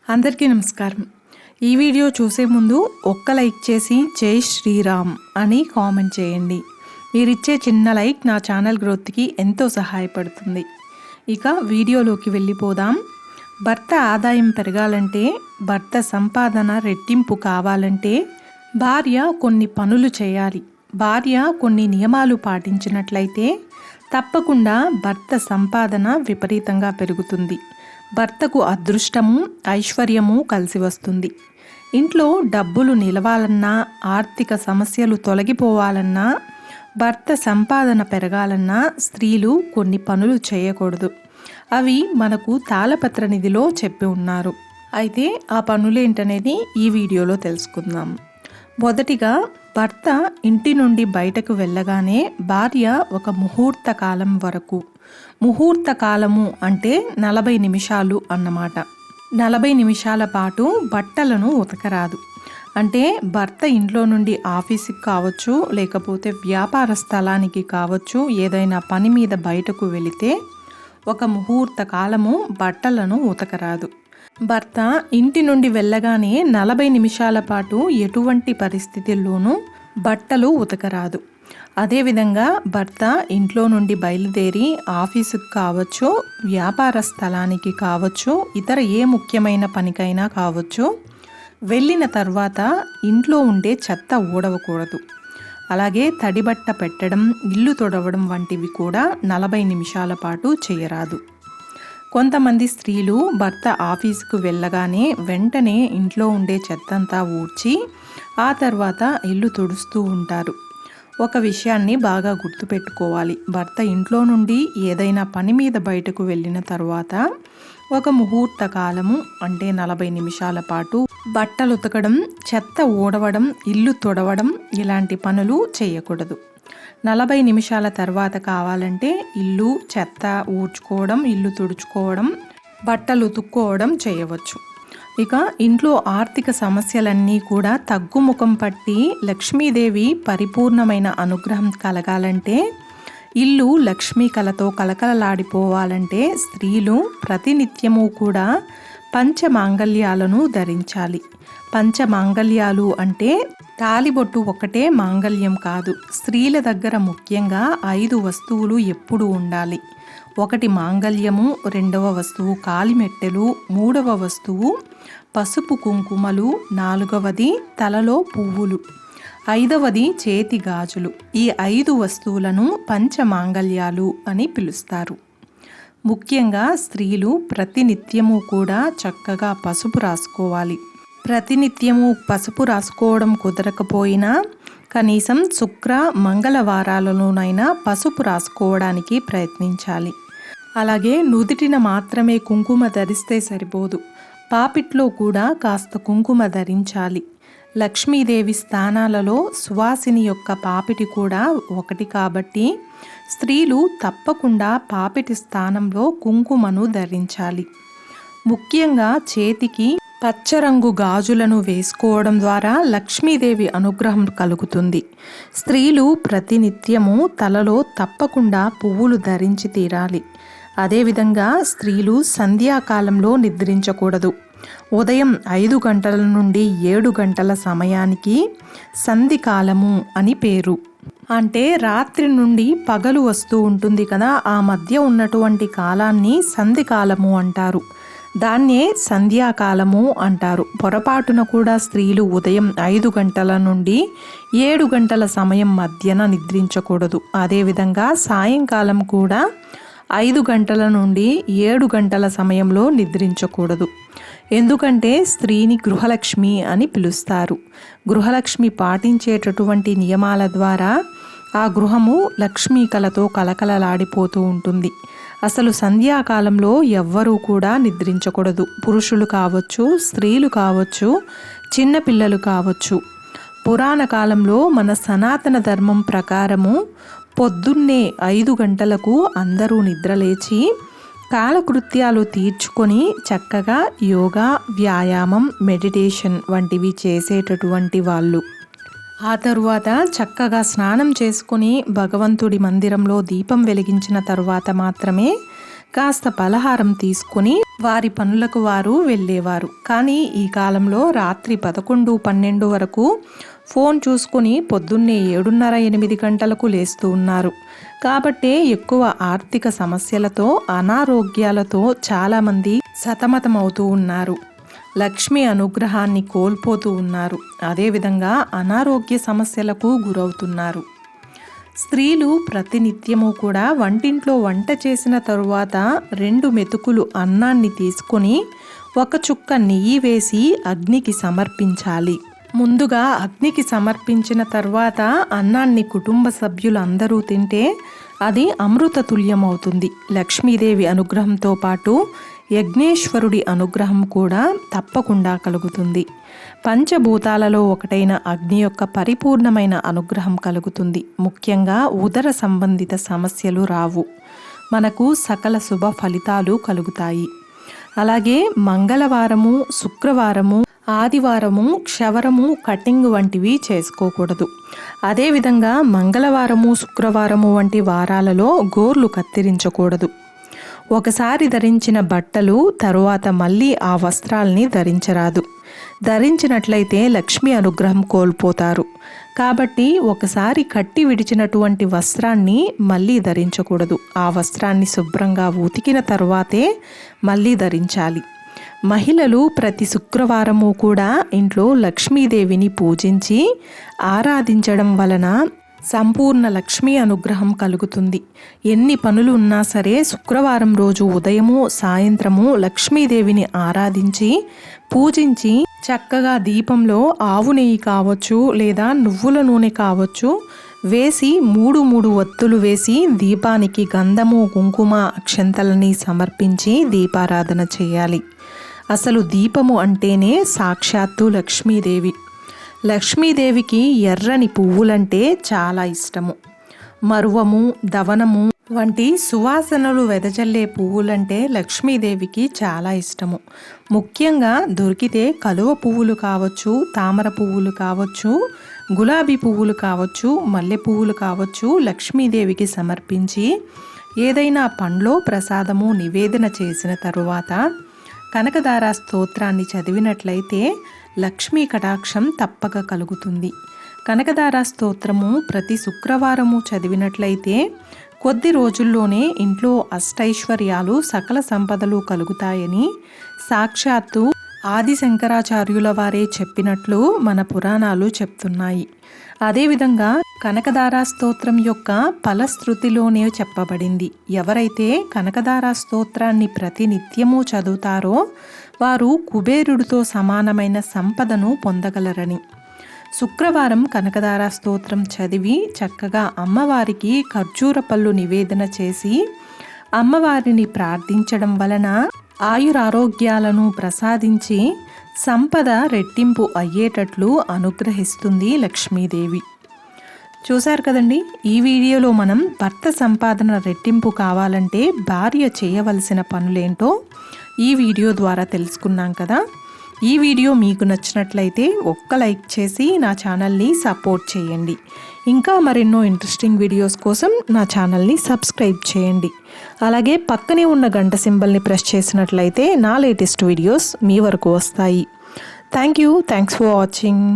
అందరికీ నమస్కారం. ఈ వీడియో చూసే ముందు ఒక్క లైక్ చేసి జై శ్రీరామ్ అని కామెంట్ చేయండి. మీరిచ్చే చిన్న లైక్ నా ఛానల్ గ్రోత్కి ఎంతో సహాయపడుతుంది. ఇక వీడియోలోకి వెళ్ళిపోదాం. భర్త ఆదాయం పెరగాలంటే, భర్త సంపాదన రెట్టింపు కావాలంటే భార్య కొన్ని పనులు చేయాలి. భార్య కొన్ని నియమాలు పాటించినట్లయితే తప్పకుండా భర్త సంపాదన విపరీతంగా పెరుగుతుంది. భర్తకు అదృష్టము, ఐశ్వర్యము కలిసి వస్తుంది. ఇంట్లో డబ్బులు నిలవాలన్నా, ఆర్థిక సమస్యలు తొలగిపోవాలన్నా, భర్త సంపాదన పెరగాలన్నా స్త్రీలు కొన్ని పనులు చేయకూడదు. అవి మనకు తాళపత్ర నిధిలో చెప్పి ఉన్నారు. అయితే ఆ పనులేంటనేది ఈ వీడియోలో తెలుసుకుందాం. మొదటిగా, భర్త ఇంటి నుండి బయటకు వెళ్ళగానే భార్య ఒక ముహూర్త కాలం వరకు, ముహూర్త కాలము అంటే 40 నిమిషాలు అన్నమాట, 40 నిమిషాల పాటు బట్టలను ఉతకరాదు. అంటే భర్త ఇంట్లో నుండి ఆఫీస్కి కావచ్చు, లేకపోతే వ్యాపార స్థలానికి కావచ్చు, ఏదైనా పని మీద బయటకు వెళితే ఒక ముహూర్త కాలము బట్టలను ఉతకరాదు. భర్త ఇంటి నుండి వెళ్ళగానే 40 నిమిషాల పాటు ఎటువంటి పరిస్థితుల్లోనూ బట్టలు ఉతకరాదు. అదేవిధంగా భర్త ఇంట్లో నుండి బయలుదేరి ఆఫీసుకు కావచ్చు, వ్యాపార స్థలానికి కావచ్చు, ఇతర ఏ ముఖ్యమైన పనికైనా కావచ్చు, వెళ్ళిన తర్వాత ఇంట్లో ఉండే చెత్త ఊడవకూడదు. అలాగే తడిబట్ట పెట్టడం, ఇల్లు తుడవడం వంటివి కూడా 40 నిమిషాల పాటు చేయరాదు. కొంతమంది స్త్రీలు భర్త ఆఫీసుకు వెళ్ళగానే వెంటనే ఇంట్లో ఉండే చెత్తంతా ఊడ్చి ఆ తర్వాత ఇల్లు తుడుస్తూ ఉంటారు. ఒక విషయాన్ని బాగా గుర్తుపెట్టుకోవాలి. భర్త ఇంట్లో నుండి ఏదైనా పని మీద బయటకు వెళ్ళిన తర్వాత ఒక ముహూర్త కాలము అంటే 40 నిమిషాల పాటు బట్టలు ఉతకడం, చెత్త ఊడవడం, ఇల్లు తుడవడం ఇలాంటి పనులు చేయకూడదు. 40 నిమిషాల తర్వాత కావాలంటే ఇల్లు చెత్త ఊడ్చుకోవడం, ఇల్లు తుడుచుకోవడం, బట్టలు ఉతుక్కోవడం చేయవచ్చు. ఇక ఇంట్లో ఆర్థిక సమస్యలన్నీ కూడా తగ్గుముఖం పట్టి లక్ష్మీదేవి పరిపూర్ణమైన అనుగ్రహం కలగాలంటే, ఇల్లు లక్ష్మీ కళతో కలకలలాడిపోవాలంటే స్త్రీలు ప్రతినిత్యము కూడా పంచమాంగళ్యాలను ధరించాలి. పంచమాంగళ్యాలు అంటే తాలిబొట్టు ఒకటే మాంగళ్యం కాదు. స్త్రీల దగ్గర ముఖ్యంగా 5 వస్తువులు ఎప్పుడూ ఉండాలి. ఒకటి మాంగళ్యము, రెండవ వస్తువు కాలిమెట్టెలు, మూడవ వస్తువు పసుపు కుంకుమలు, నాలుగవది తలలో పువ్వులు, ఐదవది చేతి గాజులు. ఈ 5 వస్తువులను పంచమాంగళ్యాలు అని పిలుస్తారు. ముఖ్యంగా స్త్రీలు ప్రతినిత్యము కూడా చక్కగా పసుపు రాసుకోవాలి. ప్రతినిత్యము పసుపు రాసుకోవడం కుదరకపోయినా కనీసం శుక్ర మంగళవారాలలోనైనా పసుపు రాసుకోవడానికి ప్రయత్నించాలి. అలాగే నుదిటిన మాత్రమే కుంకుమ ధరిస్తే సరిపోదు, పాపిట్లో కూడా కాస్త కుంకుమ ధరించాలి. లక్ష్మీదేవి స్థానాలలో సువాసిని యొక్క పాపిటి కూడా ఒకటి కాబట్టి స్త్రీలు తప్పకుండా పాపిటి స్థానంలో కుంకుమను ధరించాలి. ముఖ్యంగా చేతికి పచ్చరంగు గాజులను వేసుకోవడం ద్వారా లక్ష్మీదేవి అనుగ్రహం కలుగుతుంది. స్త్రీలు ప్రతినిత్యము తలలో తప్పకుండా పువ్వులు ధరించి తీరాలి. అదేవిధంగా స్త్రీలు సంధ్యాకాలంలో నిద్రించకూడదు. ఉదయం 5 గంటల నుండి 7 గంటల సమయానికి సంధికాలము అని పేరు. అంటే రాత్రి నుండి పగలు వస్తూ ఉంటుంది కదా, ఆ మధ్య ఉన్నటువంటి కాలాన్ని సంధికాలము అంటారు. దాన్నే సంధ్యాకాలము అంటారు. పొరపాటున కూడా స్త్రీలు ఉదయం 5 గంటల నుండి 7 గంటల సమయం మధ్యన నిద్రించకూడదు. అదేవిధంగా సాయంకాలం కూడా 5 గంటల నుండి 7 గంటల సమయంలో నిద్రించకూడదు. ఎందుకంటే స్త్రీని గృహలక్ష్మి అని పిలుస్తారు. గృహలక్ష్మి పాటించేటటువంటి నియమాల ద్వారా ఆ గృహము లక్ష్మీ కళతో కలకలలాడిపోతూ ఉంటుంది. అసలు సంధ్యాకాలంలో ఎవ్వరూ కూడా నిద్రించకూడదు. పురుషులు కావచ్చు, స్త్రీలు కావచ్చు, చిన్నపిల్లలు కావచ్చు. పురాణ కాలంలో మన సనాతన ధర్మం ప్రకారము పొద్దున్నే 5 గంటలకు అందరూ నిద్రలేచి కాలకృత్యాలు తీర్చుకొని చక్కగా యోగా, వ్యాయామం, మెడిటేషన్ వంటివి చేసేటటువంటి వాళ్ళు. ఆ తరువాత చక్కగా స్నానం చేసుకుని భగవంతుడి మందిరంలో దీపం వెలిగించిన తరువాత మాత్రమే కాస్త పలహారం తీసుకుని వారి పనులకు వారు వెళ్ళేవారు. కానీ ఈ కాలంలో రాత్రి 11, 12 వరకు ఫోన్ చూసుకుని పొద్దున్నే 7:30, 8 గంటలకు లేస్తూ ఉన్నారు. కాబట్టే ఎక్కువ ఆర్థిక సమస్యలతో, అనారోగ్యాలతో చాలామంది సతమతమవుతూ ఉన్నారు. లక్ష్మి అనుగ్రహాన్ని కోల్పోతూ ఉన్నారు. అదేవిధంగా అనారోగ్య సమస్యలకు గురవుతున్నారు. స్త్రీలు ప్రతినిత్యము కూడా వంటింట్లో వంట చేసిన తరువాత 2 మెతుకులు అన్నాన్ని తీసుకొని 1 చుక్క నెయ్యి వేసి అగ్నికి సమర్పించాలి. ముందుగా అగ్నికి సమర్పించిన తర్వాత అన్నాన్ని కుటుంబ సభ్యులందరూ తింటే అది అమృత తుల్యమవుతుంది. లక్ష్మీదేవి అనుగ్రహంతో పాటు యజ్ఞేశ్వరుడి అనుగ్రహం కూడా తప్పకుండా కలుగుతుంది. పంచభూతాలలో ఒకటైన అగ్ని యొక్క పరిపూర్ణమైన అనుగ్రహం కలుగుతుంది. ముఖ్యంగా ఉదర సంబంధిత సమస్యలు రావు. మనకు సకల శుభ ఫలితాలు కలుగుతాయి. అలాగే మంగళవారము, శుక్రవారము, ఆదివారము క్షవరము, కటింగ్ వంటివి చేసుకోకూడదు. అదేవిధంగా మంగళవారము, శుక్రవారము వంటి వారాలలో గోర్లు కత్తిరించకూడదు. ఒకసారి ధరించిన బట్టలు తరువాత మళ్ళీ ఆ వస్త్రాల్ని ధరించరాదు. ధరించినట్లయితే లక్ష్మి అనుగ్రహం కోల్పోతారు. కాబట్టి ఒకసారి కట్టి విడిచినటువంటి వస్త్రాన్ని మళ్ళీ ధరించకూడదు. ఆ వస్త్రాన్ని శుభ్రంగా ఉతికిన తరువాతే మళ్ళీ ధరించాలి. మహిళలు ప్రతి శుక్రవారము కూడా ఇంట్లో లక్ష్మీదేవిని పూజించి ఆరాధించడం వలన సంపూర్ణ లక్ష్మీ అనుగ్రహం కలుగుతుంది. ఎన్ని పనులు ఉన్నా సరే శుక్రవారం రోజు ఉదయము, సాయంత్రము లక్ష్మీదేవిని ఆరాధించి పూజించి చక్కగా దీపంలో ఆవు నెయ్యి కావచ్చు లేదా నువ్వుల నూనె కావచ్చు వేసి 3 ఒత్తులు వేసి దీపానికి గంధము, కుంకుమ, అక్షంతలని సమర్పించి దీపారాధన చేయాలి. అసలు దీపము అంటేనే సాక్షాత్తు లక్ష్మీదేవి. లక్ష్మీదేవికి ఎర్రని పువ్వులంటే చాలా ఇష్టము. మరువము, దవనము వంటి సువాసనలు వెదజల్లే పువ్వులంటే లక్ష్మీదేవికి చాలా ఇష్టము. ముఖ్యంగా దొరికితే కలువ పువ్వులు కావచ్చు, తామర పువ్వులు కావచ్చు, గులాబీ పువ్వులు కావచ్చు, మల్లె పువ్వులు కావచ్చు లక్ష్మీదేవికి సమర్పించి ఏదైనా పండ్లో ప్రసాదము నివేదన చేసిన తరువాత కనకదార స్తోత్రాన్ని చదివినట్లయితే లక్ష్మీ కటాక్షం తప్పక కలుగుతుంది. కనకదార స్తోత్రము ప్రతి శుక్రవారము చదివినట్లయితే కొద్ది రోజుల్లోనే ఇంట్లో అష్టైశ్వర్యాలు, సకల సంపదలు కలుగుతాయని సాక్షాత్తు ఆది శంకరాచార్యుల వారే చెప్పినట్లు మన పురాణాలు చెప్తున్నాయి. అదేవిధంగా కనకదార స్తోత్రం యొక్క ఫలశ్రుతిలోనే చెప్పబడింది. ఎవరైతే కనకదార స్తోత్రాన్ని ప్రతినిత్యము చదువుతారో వారు కుబేరుడితో సమానమైన సంపదను పొందగలరని. శుక్రవారం కనకదార స్తోత్రం చదివి చక్కగా అమ్మవారికి ఖర్జూర పళ్ళు నివేదన చేసి అమ్మవారిని ప్రార్థించడం వలన ఆయురారోగ్యాలను ప్రసాదించి సంపద రెట్టింపు అయ్యేటట్లు అనుగ్రహిస్తుంది లక్ష్మీదేవి. చూశారు కదండి, ఈ వీడియోలో మనం భర్త సంపాదన రెట్టింపు కావాలంటే భార్య చేయవలసిన పనులేంటో ఈ వీడియో ద్వారా తెలుసుకున్నాం కదా. ఈ వీడియో మీకు నచ్చినట్లయితే ఒక్క లైక్ చేసి నా ఛానల్ని సపోర్ట్ చేయండి. ఇంకా మరెన్నో ఇంట్రెస్టింగ్ వీడియోస్ కోసం నా ఛానల్ని సబ్స్క్రైబ్ చేయండి. అలాగే పక్కనే ఉన్న గంట సింబల్ని ప్రెస్ చేసినట్లయితే నా లేటెస్ట్ వీడియోస్ మీ వరకు వస్తాయి. Thanks for watching.